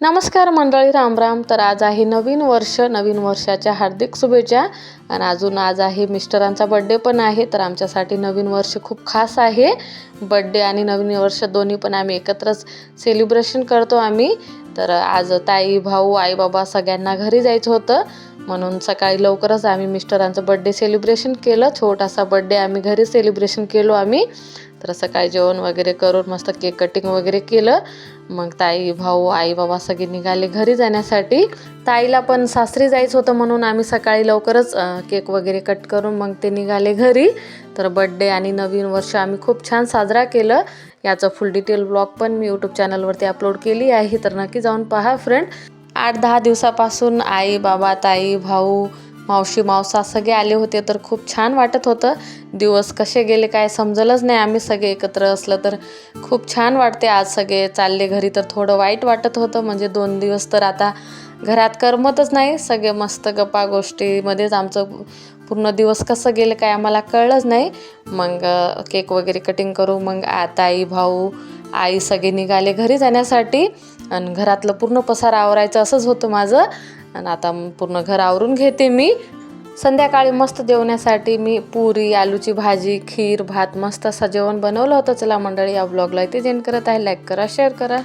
नमस्कार मंडळी, राम. तर आज आहे नवीन वर्ष. नवीन वर्षाच्या हार्दिक शुभेच्छा. आणि आज आहे मिस्टरांचा बड्डे पण आहे. तर आमच्यासाठी नवीन वर्ष खूप खास आहे. बड्डे आणि नवीन वर्ष दोन्ही पण आम्ही एकत्रच सेलिब्रेशन करतो आम्ही. तर आज ताई, भाऊ, आई, बाबा सगळ्यांना घरी जायचं होतं, म्हणून सकाळी लवकरच आम्ही मिस्टरांचं बड्डे सेलिब्रेशन केलं. छोटासा बड्डे आम्ही घरी सेलिब्रेशन केलो आम्ही. तर सकाळी जेवण वगैरे करून मस्त केक कटिंग वगैरे केलं. मग ताई, भाऊ, आई, बाबा सगळे निघाले घरी जाण्यासाठी. ताईला पण सासरी जायचं होतं, म्हणून आम्ही सकाळी लवकरच केक वगैरे कट करून मग ते निघाले घरी. तर बड्डे आणि नवीन वर्ष आम्ही खूप छान साजरा केलं. याचं फुल डिटेल ब्लॉग पण मी यूट्यूब चॅनलवरती अपलोड केली आहे, तर नक्की जाऊन पहा फ्रेंड. 8-10 दिवसापासून आई, बाबा, ताई, भाऊ, मावशी, मावसा सगळे आले होते. तर खूप छान वाटत होतं. दिवस कसे गेले काय समजलंच नाही. आम्ही सगळे एकत्र असलं तर खूप छान वाटते. आज सगळे चालले घरी तर थोडं वाईट वाटत होतं. म्हणजे 2 दिवस तर आता घरात करमतच नाही. सगळे मस्त गप्पा गोष्टीमध्येच आमचं पूर्ण दिवस कसं गेलं काय आम्हाला कळलंच नाही. मग केक वगैरे कटिंग करू, मग ताई, भाऊ, आई सगळे निघाले घरी जाण्यासाठी. आणि घरातलं पूर्ण पसारा आवरायचं असंच होतं माझं. आणि आता पूर्ण घर आवरून घेते मी. संध्याकाळी मस्त जेवण्यासाठी मी पुरी, आलूची भाजी, खीर, भात मस्त असं जेवण बनवलं होतं. चला मंडळी, या ब्लॉगला इथे एंड करत आहे. लाईक करा, शेअर करा.